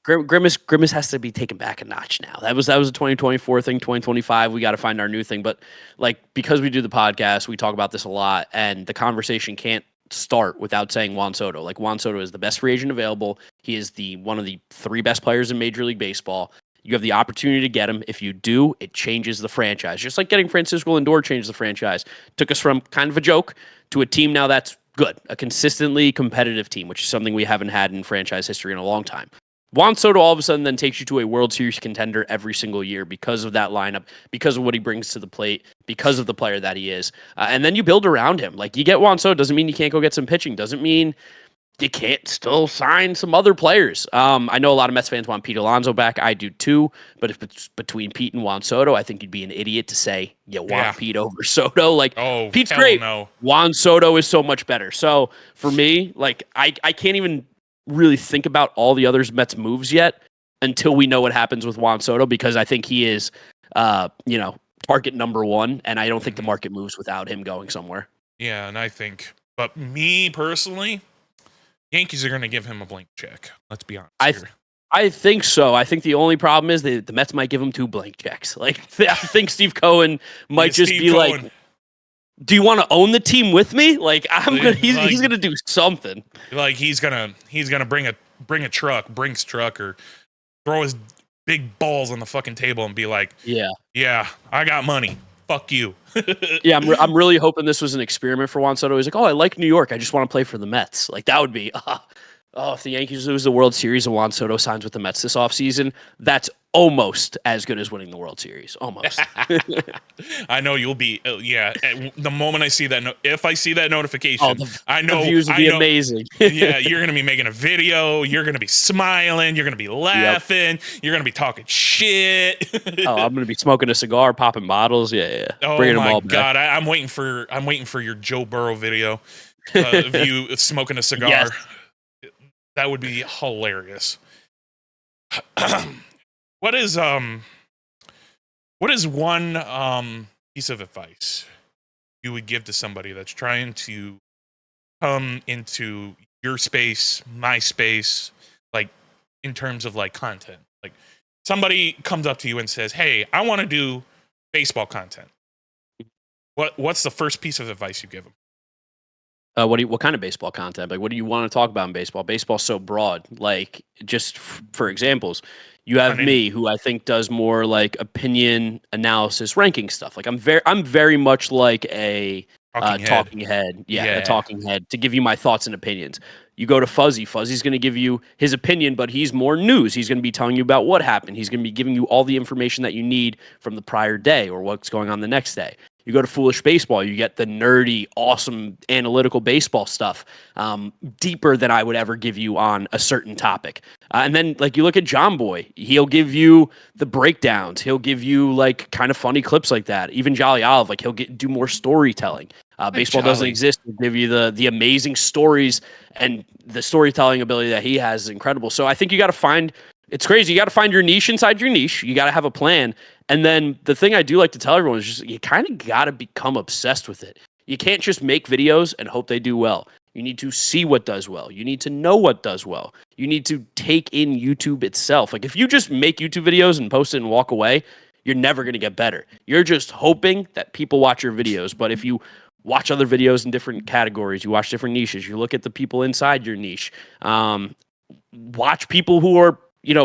Grimace has to be taken back a notch now. That was a 2024 thing. 2025, we got to find our new thing. But like, because we do the podcast, we talk about this a lot, and the conversation can't start without saying Juan Soto. Like, Juan Soto is the best free agent available. He is one of the 3 best players in Major League Baseball. You have the opportunity to get him. If you do, it changes the franchise. Just like getting Francisco Lindor changed the franchise. Took us from kind of a joke to a team now that's good, a consistently competitive team, which is something we haven't had in franchise history in a long time. Juan Soto all of a sudden then takes you to a World Series contender every single year because of that lineup, because of what he brings to the plate, because of the player that he is. And then you build around him. Like, you get Juan Soto, doesn't mean you can't go get some pitching, doesn't mean you can't still sign some other players. I know a lot of Mets fans want Pete Alonso back. I do too. But if it's between Pete and Juan Soto, I think you'd be an idiot to say you want Pete over Soto. Like, Pete's great. No. Juan Soto is so much better. So for me, like, I can't even really think about all the other Mets moves yet until we know what happens with Juan Soto, because I think he is, target number 1, and I don't think the market moves without him going somewhere. Yeah, and I think, but me personally, Yankees are going to give him a blank check. Let's be honest here. I think so. I think the only problem is the Mets might give him 2 blank checks. Like, I think Steve Cohen might like, do you want to own the team with me? Like, he's gonna do something. Like, he's gonna bring a truck, Brinks truck, or throw his big balls on the fucking table and be like, yeah, I got money. Fuck you. Yeah, I'm really hoping this was an experiment for Juan Soto. He's like, oh, I like New York. I just want to play for the Mets. Like, that would be, if the Yankees lose the World Series and Juan Soto signs with the Mets this offseason, that's almost as good as winning the World Series. Almost. I know you'll be, the moment I see that, if I see that notification, I know. The views will be amazing. Yeah, you're going to be making a video. You're going to be smiling. You're going to be laughing. Yep. You're going to be talking shit. I'm going to be smoking a cigar, popping bottles. Yeah. Oh, bringing my them all God. I'm waiting for your Joe Burrow video of you smoking a cigar. Yes. That would be hilarious. What is one piece of advice you would give to somebody that's trying to come into your space, my space, like, in terms of like content? Like, somebody comes up to you and says, "Hey, I want to do baseball content." What's the first piece of advice you give them? What kind of baseball content? Like, what do you want to talk about in baseball? Baseball's so broad. Like, just for examples, you have me, who I think does more like opinion analysis, ranking stuff. Like, I'm very much like a Talking head. talking head. Yeah, a Yeah. talking head to give you my thoughts and opinions. You go to Fuzzy. Fuzzy's going to give you his opinion, but he's more news. He's going to be telling you about what happened. He's going to be giving you all the information that you need from the prior day or what's going on the next day. You go to Foolish Baseball, you get the nerdy, awesome analytical baseball stuff, deeper than I would ever give you on a certain topic. And then, like, you look at John Boy, he'll give you the breakdowns. He'll give you, like, kind of funny clips like that. Even Jolly Olive, like, he'll do more storytelling. Baseball doesn't exist to give you the amazing stories, and the storytelling ability that he has is incredible. So I think you got to find, it's crazy. You got to find your niche inside your niche. You got to have a plan. And then the thing I do like to tell everyone is just, you kind of got to become obsessed with it. You can't just make videos and hope they do well. You need to see what does well. You need to know what does well. You need to take in YouTube itself. Like, if you just make YouTube videos and post it and walk away, you're never going to get better. You're just hoping that people watch your videos. But if you watch other videos in different categories, you watch different niches, you look at the people inside your niche, watch people who are,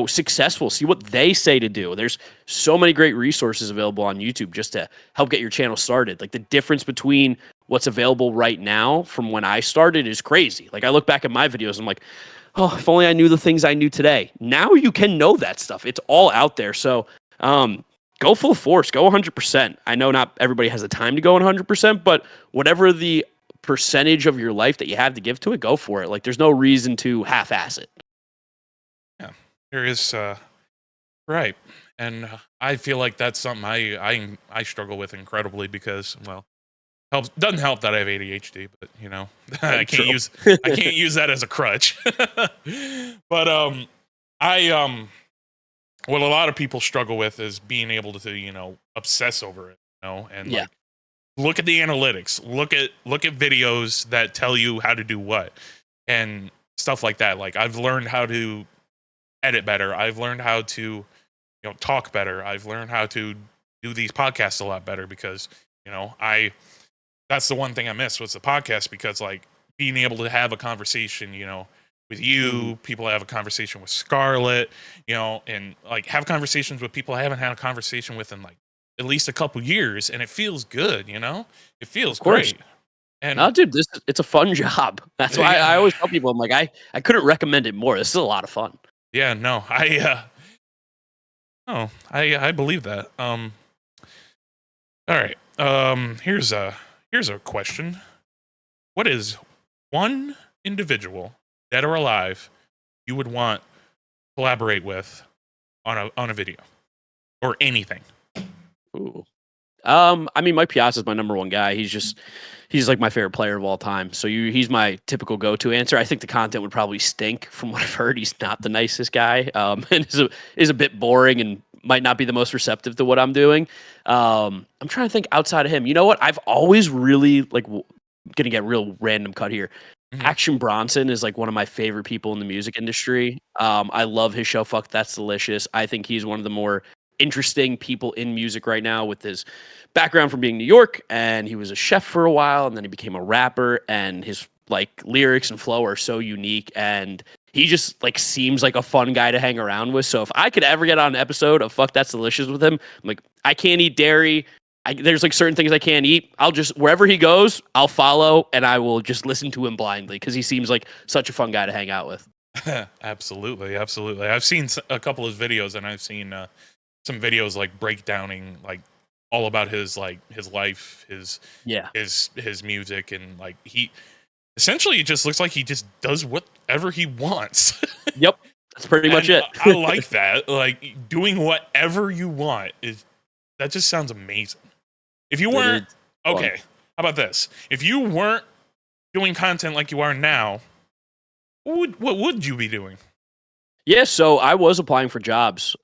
successful, see what they say to do. There's so many great resources available on YouTube just to help get your channel started. Like, the difference between what's available right now from when I started is crazy. Like, I look back at my videos, I'm like, oh, if only I knew the things I knew today. Now you can know that stuff. It's all out there. So, go full force, go 100%. I know not everybody has the time to go 100%, but whatever the percentage of your life that you have to give to it, go for it. Like, there's no reason to half-ass it. Yeah, there is, right. And I feel like that's something I struggle with incredibly because, well, doesn't help that I have ADHD, but I can't use that as a crutch. But I what a lot of people struggle with is being able to obsess over it, and like look at the analytics, look at videos that tell you how to do what and stuff like that. Like, I've learned how to edit better. I've learned how to talk better. I've learned how to do these podcasts a lot better because that's the one thing I missed was the podcast, because like being able to have a conversation, with you, people have a conversation with Scarlett, and like have conversations with people I haven't had a conversation with in like at least a couple years, and it feels good, it feels great. And no, dude, it's a fun job. That's why I always tell people, I'm like, I couldn't recommend it more. This is a lot of fun. Yeah, no, I believe that. All right. Here's a question. What is one individual, dead or alive, you would want to collaborate with on a video or anything? Ooh. I mean, Mike Piazza is my number one guy. He's like my favorite player of all time. So he's my typical go-to answer. I think the content would probably stink from what I've heard. He's not the nicest guy. And is a bit boring and might not be the most receptive to what I'm doing. I'm trying to think outside of him. You know what? I've always really gonna get real random cut here. Mhm. Action Bronson is like one of my favorite people in the music industry. I love his show. Fuck, That's Delicious. I think he's one of the more interesting people in music right now with his background from being New York, and he was a chef for a while, and then he became a rapper, and his like lyrics and flow are so unique, and he just like seems like a fun guy to hang around with. So if I could ever get on an episode of Fuck That's Delicious with him, I'm like, I can't eat dairy. There's like certain things I can't eat. I'll just, wherever he goes, I'll follow, and I will just listen to him blindly because he seems like such a fun guy to hang out with. Absolutely. I've seen a couple of videos, and I've seen some videos like breakdowning like all about his life, his music, and like he essentially it just looks like he just does whatever he wants. Yep, that's pretty much it. I like that. Like, doing whatever you want that just sounds amazing. If you weren't okay, how about this? If you weren't doing content like you are now, what would you be doing? Yeah, so I was applying for jobs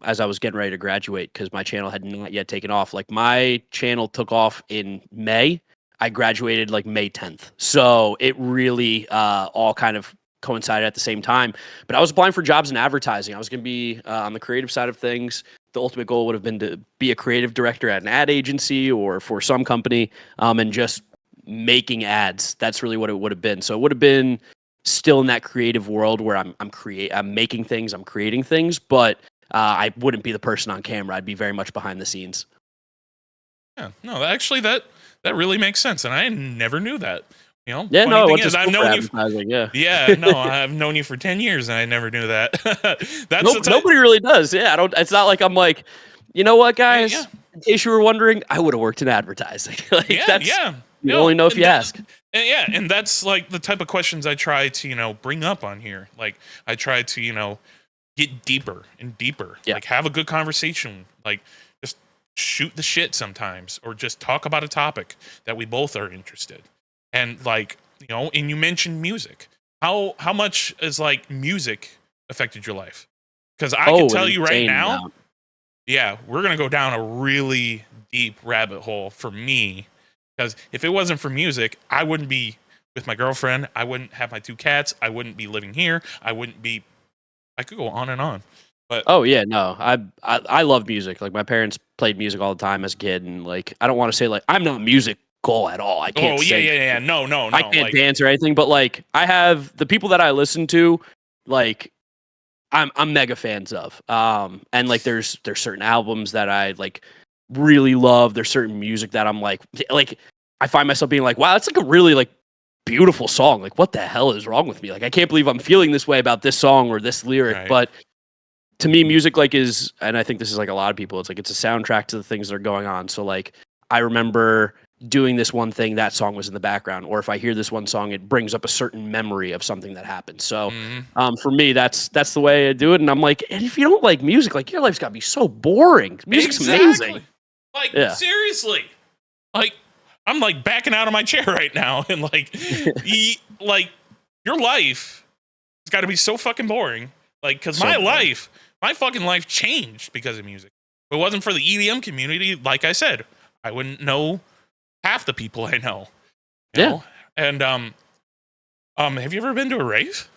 as I was getting ready to graduate because my channel had not yet taken off. Like, my channel took off in May. I graduated like May 10th. So it really all kind of coincided at the same time. But I was applying for jobs in advertising. I was going to be on the creative side of things. The ultimate goal would have been to be a creative director at an ad agency or for some company, and just making ads. That's really what it would have been. So it would have been still in that creative world where I'm making things, I'm creating things, but I wouldn't be the person on camera. I'd be very much behind the scenes. Yeah, no, actually that That really makes sense, and I never knew that. You know, Yeah, funny no, I thing went to is, I've school for known you. advertising. Yeah. Yeah, no, I've known you for 10 years, and I never knew that. That's the Nope, type. nobody really does. Yeah, I don't. It's not like I'm like, you know what, Yeah, guys? In case you were wondering, I would have worked in advertising. Like yeah, that's yeah. you No, only know if and you ask. yeah, and that's like the type of questions I try to, bring up on here. Like, I try to, get deeper and deeper. Yeah. Like, have a good conversation. Like, just shoot the shit sometimes, or just talk about a topic that we both are interested. And like, and you mentioned music. How much is like music affected your life? Because I can Oh, an tell you right insane now, amount. yeah, we're gonna go down a really deep rabbit hole for me. Because if it wasn't for music, I wouldn't be with my girlfriend. I wouldn't have my two cats. I wouldn't be living here. I wouldn't be. I could go on and on. But Oh yeah, no, I love music. Like my parents played music all the time as a kid, and like I don't want to say like I'm not musical at all. I can't oh yeah, sing. yeah, yeah. No, no, I no. can't Like dance or anything, but like I have the people that I listen to, like I'm mega fans of. And like there's certain albums that I like really love. There's certain music that I'm like I find myself being like, wow, that's like a really like beautiful song. Like what the hell is wrong with me? Like I can't believe I'm feeling this way about this song or this lyric. right. But to me, music like is, and I think this is like a lot of people, it's like it's a soundtrack to the things that are going on. So like I remember doing this one thing, that song was in the background, or if I hear this one song, it brings up a certain memory of something that happened. So Mhm. for me, that's the way I do it. And I'm like, and if you don't like music, like your life's got to be so boring. Music's amazing. Exactly. Like Yeah. seriously. Like I'm like backing out of my chair right now, and like, like your life has got to be so fucking boring. Like, because So boring. my fucking life changed because of music. If it wasn't for the EDM community, like I said, I wouldn't know half the people I know. You Yeah. know, and have you ever been to a rave?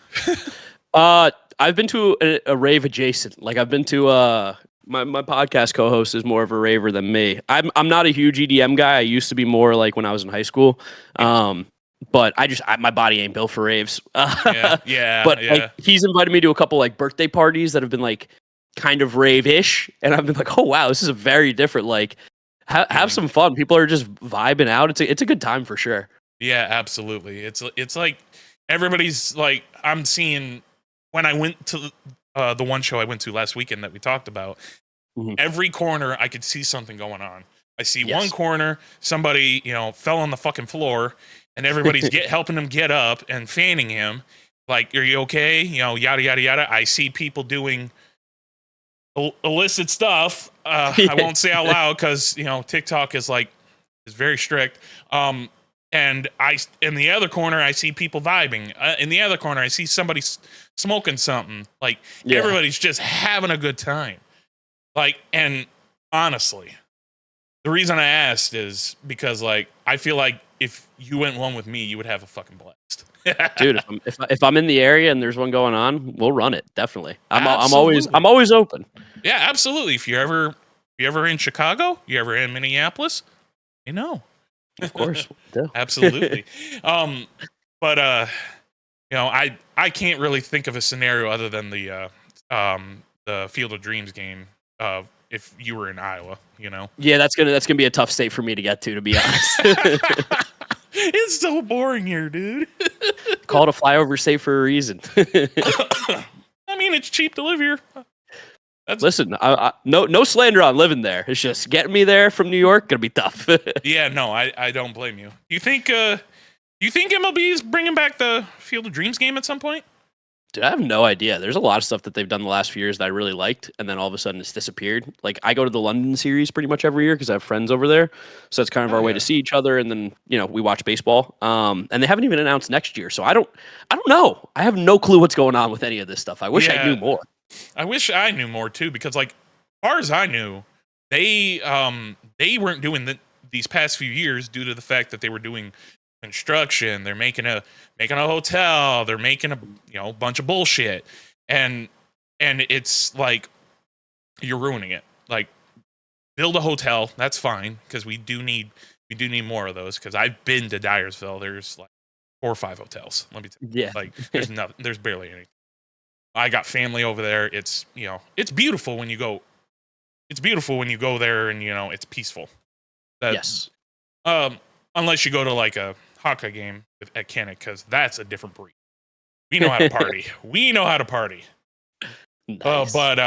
I've been to a rave adjacent. Like I've been to my podcast co-host is more of a raver than me. I'm not a huge EDM guy. I used to be more like when I was in high school. But my body ain't built for raves. Yeah, yeah, But like yeah. he's invited me to a couple like birthday parties that have been like kind of rave-ish, and I've been like, oh wow, this is a very different like. Have Mhm. some fun. People are just vibing out. It's a good time for sure. Yeah, absolutely. It's like everybody's like I'm seeing when I went to the one show I went to last weekend that we talked about. Mhm. Every corner I could see something going on. I see one Yes. corner, somebody, fell on the fucking floor, and everybody's helping him get up and fanning him. Like, are you okay? Yada yada yada. I see people doing illicit stuff. I won't say out loud because TikTok is very strict. And in the other corner I see people vibing. In the other corner I see somebody smoking something. Like Yeah. everybody's just having a good time. Like, and honestly, the reason I asked is because like I feel like if you went one with me, you would have a fucking blast. Dude, if I'm in the area and there's one going on, we'll run it. Definitely. I'm Absolutely. always open. Yeah, absolutely. If you're ever in Chicago, you ever in Minneapolis, you know. Of course. We'll do. Absolutely. Um, but I can't really think of a scenario other than the Field of Dreams game. If you were in Iowa, Yeah, that's gonna be a tough state for me to get to be honest. It's so boring here, dude. Call it a flyover state for a reason. I mean, it's cheap to live here. Listen, no slander on living there. It's just getting me there from New York gonna be tough. Yeah, no, I don't blame you. Do you think MLB is bringing back the Field of Dreams game at some point? Dude, I have no idea. There's a lot of stuff that they've done the last few years that I really liked, and then all of a sudden it's disappeared. Like I go to the London series pretty much every year because I have friends over there, so that's kind of Oh, our way yeah. to see each other. And then we watch baseball. And they haven't even announced next year, so I don't know. I have no clue what's going on with any of this stuff. I wish I knew Yeah. more. I wish I knew more too, because like, as far as I knew, they weren't doing these past few years due to the fact that they were doing construction. They're making a hotel. They're making a bunch of bullshit, and it's like you're ruining it. Like, build a hotel. That's fine because we do need more of those. Because I've been to Dyersville. There's like 4 or 5 hotels. Let me tell you. Yeah. Like, there's nothing. There's barely anything. I got family over there. It's it's beautiful when you go. It's beautiful when you go there, and it's peaceful. That, Yes. Um, unless you go to like a Hawkeye game at Kennick, because that's a different breed. We know how to party. We know how to party. Nice. But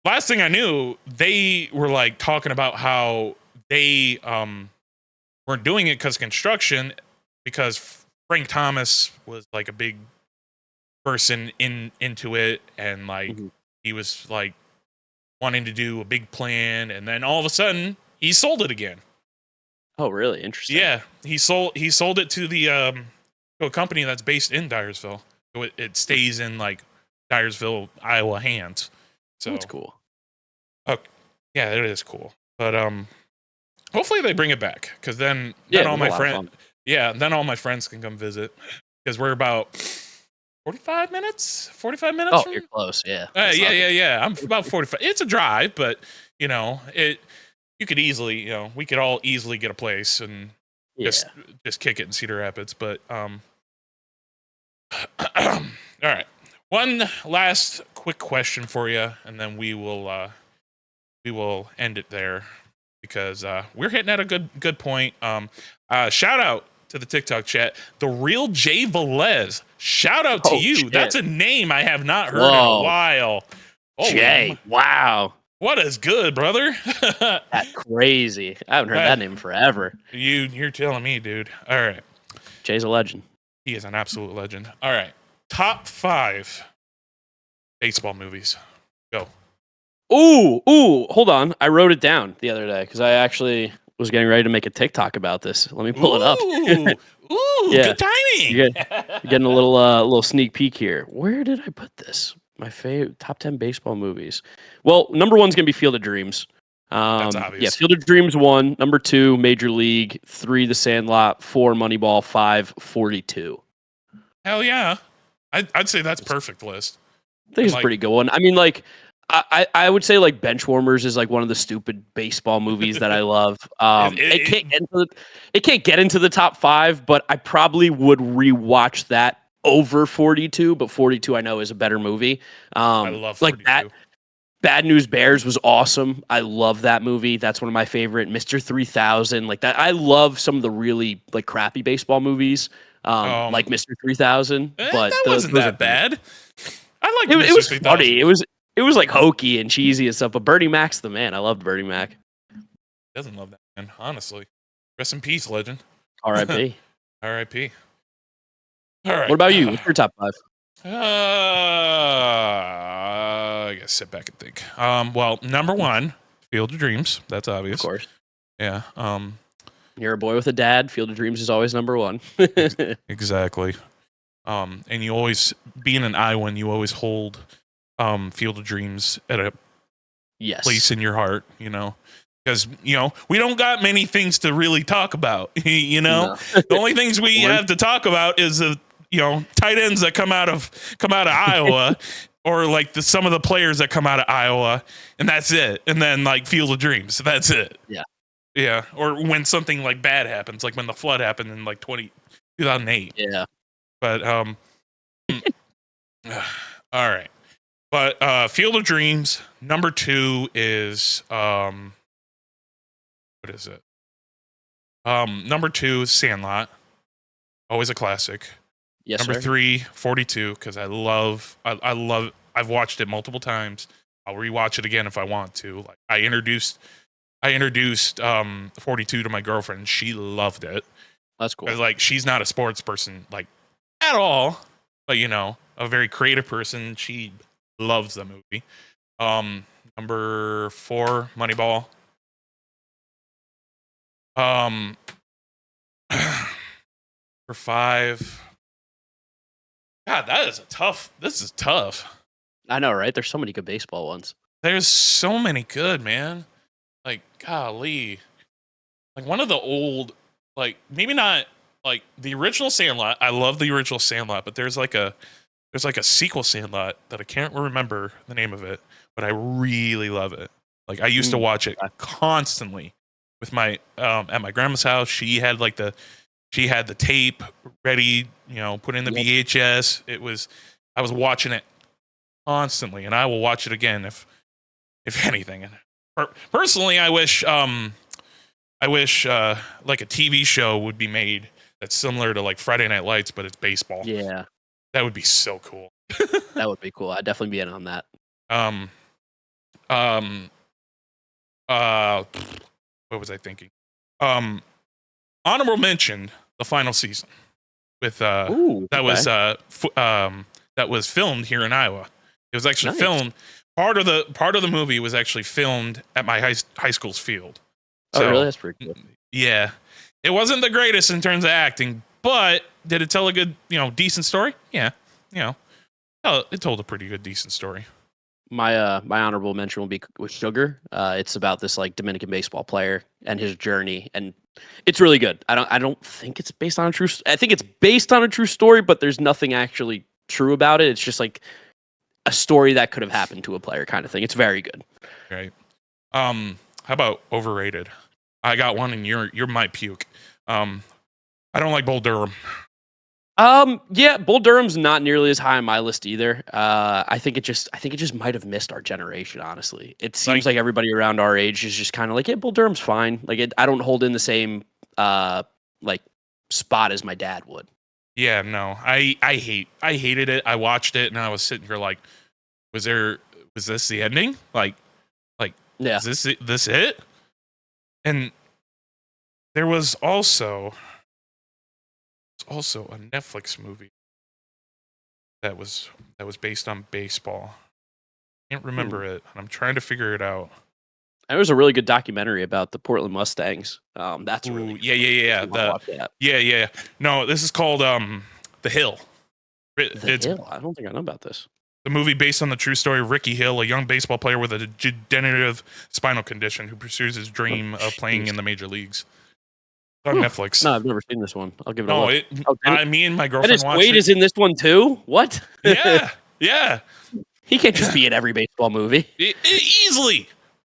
last thing I knew, they were like talking about how they weren't doing it because construction, because Frank Thomas was like a big person into it, and like he was like wanting to do a big plan, and then all of a sudden he sold it again. Oh, really? Interesting. Yeah, he sold it to the to a company that's based in Dyersville. So it stays in like Dyersville, Iowa hands. So That's cool. Okay. Yeah, it is cool. But hopefully they bring it back, because then Yeah, all it was a my lot of friends, fun. yeah, then all my friends can come visit, because we're about 45 minutes Oh, from. you're close. Yeah. That's not Yeah. I'm about 45. It's a drive, but you know, you could easily, we could all easily get a place and Yeah. just kick it in Cedar Rapids. But all right. One last quick question for you, and then we will end it there, because we're hitting at a good point. Shout out to the TikTok chat, the real Jay Velez. Shout out to you. Shit. That's a name I have not heard in a while. Jay, wow. What is good, brother? That's crazy. I haven't heard that name forever. You're telling me, dude. All right. Jay's a legend. He is an absolute legend. All right. Top 5 baseball movies. Go. Ooh, hold on. I wrote it down the other day because I actually was getting ready to make a TikTok about this. Let me pull it up. Good timing. You're getting a little sneak peek here. Where did I put this? My favorite top 10 baseball movies. Well, number 1's gonna be Field of Dreams. That's obvious. Yeah, Field of Dreams 1. Number 2, Major League. 3, The Sandlot. 4, Moneyball. 5, 42. Hell yeah. I'd say that's perfect list. I think it's a pretty good one. I mean, like, I would say like Benchwarmers is like one of the stupid baseball movies that I love. It can't get into the top 5, but I probably would rewatch that over 42. But 42 I know is a better movie. I love 42. Like that. Bad News Bears was awesome. I love that movie. That's one of my favorite. Mr. 3000, like that. I love some of the really like crappy baseball movies, like Mr. 3000. But that wasn't that bad. I like it was funny. It was like hokey and cheesy and stuff. But Bernie Mac's the man. I loved Bernie Mac. Doesn't love that man, honestly. Rest in peace, legend. R.I.P. R.I.P. All right. What about you? What's your top 5? I gotta sit back and think. Well, number 1, Field of Dreams. That's obvious. Of course. Yeah. You're a boy with a dad. Field of Dreams is always number 1. Exactly. And you always, being an Iowan, you always hold Field of Dreams at a place in your heart, because we don't got many things to really talk about. No. The only things we have to talk about is tight ends that come out of Iowa, or like some of the players that come out of Iowa, and that's it. And then like Field of Dreams, that's it. Yeah. Or when something like bad happens, like when the flood happened in like 2008. Yeah. But all right. But Field of Dreams. Number 2 is what is it? Number 2 is Sandlot. Always a classic. Yes, Number sir. 3, 42, because I love. I've watched it multiple times. I'll rewatch it again if I want to. Like I introduced 42 to my girlfriend. She loved it. That's cool. Like she's not a sports person like at all, but a very creative person. She loves the movie. Number 4, Moneyball. Number 5. God, this is tough. I know, right? There's so many good baseball ones. There's so many good, man. Like, golly. Like one of the old, like maybe not like the original Sandlot. I love the original Sandlot, but there's like a sequel Sandlot that I can't remember the name of it, but I really love it. Like I used to watch it constantly with my at my grandma's house. She had the tape ready, put in the VHS. I was watching it constantly, and I will watch it again if anything. And personally, I wish I wish like a TV show would be made that's similar to like Friday Night Lights, but it's baseball. Yeah, That would be so cool. that would be cool. I'd definitely be in on that. Um, um, uh, what was I thinking? Honorable mention: the final season with Ooh, that was okay. that was filmed here in Iowa. It was actually Nice. filmed. Part of the movie was actually filmed at my high school's field. Oh, really? So That's pretty cool. yeah, it wasn't the greatest in terms of acting, but did it tell a good, decent story? Yeah, you know, it told a pretty good, decent story. My honorable mention will be with Sugar. It's about this like Dominican baseball player and his journey, and it's really good. I don't think it's based on a true. I think it's based on a true story, but there's nothing actually true about it. It's just like a story that could have happened to a player, kind of thing. It's very good. Right. How about overrated? I got one, and you're my puke. I don't like Bull Durham. Yeah, Bull Durham's not nearly as high on my list either. I think it just might have missed our generation. Honestly, it seems like everybody around our age is just kind of like, yeah, Bull Durham's fine. Like, I don't hold in the same like spot as my dad would. Yeah, no, I hated it. I watched it, and I was sitting here like, was this the ending? Like, Yeah, is this it? And there was also a Netflix movie that was based on baseball. Can't remember it, and I'm trying to figure it out. there was a really good documentary about the Portland Mustangs. That's really Ooh, good. yeah. Yeah. Yeah. No, this is called The Hill. It's Hill. I don't think I know about this. the movie based on the true story of Ricky Hill, a young baseball player with a degenerative spinal condition who pursues his dream of playing in the major leagues. It's on Netflix. No, I've never seen this one. I'll give it a No, look. me and my girlfriend Dennis watched Quaid it. is in this one too. What? Yeah. He can't just be in every baseball movie.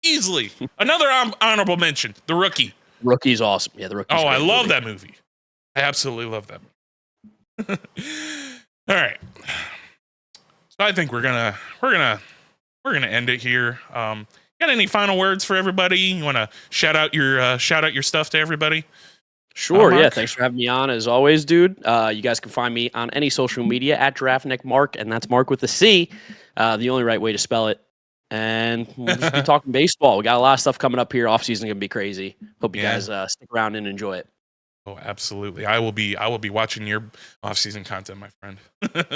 Easily. Another honorable mention: The Rookie. Rookie's awesome. Yeah, the Rookie's. Oh, I love movie. that movie. I absolutely love that movie. All right. So I think we're gonna end it here. Got any final words for everybody? You want to shout out your stuff to everybody? Sure. Yeah. Mark? Thanks for having me on, as always, dude. You guys can find me on any social media at GiraffeNeckMarc, and that's Mark with a C. The only right way to spell it. And we'll just be talking baseball. We got a lot of stuff coming up here. Off season gonna be crazy. Hope you guys stick around and enjoy it. Oh, absolutely. I will be watching your off-season content, my friend.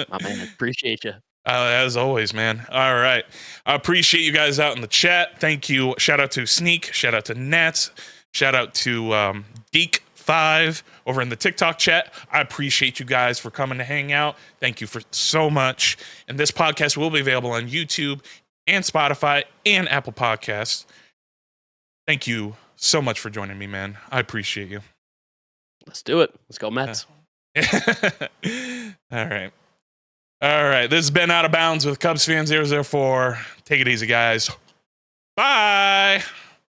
My man, appreciate you. As always, man. All right. I appreciate you guys out in the chat. Thank you. Shout out to Sneak. Shout out to Nats. Shout out to Geek5 over in the TikTok chat. I appreciate you guys for coming to hang out. Thank you for so much. And this podcast will be available on YouTube and Spotify and Apple Podcasts. Thank you so much for joining me, man. I appreciate you. Let's do it. Let's go, Mets. All right. This has been Out of Bounds with Cubs Fan 004. Take it easy, guys. Bye.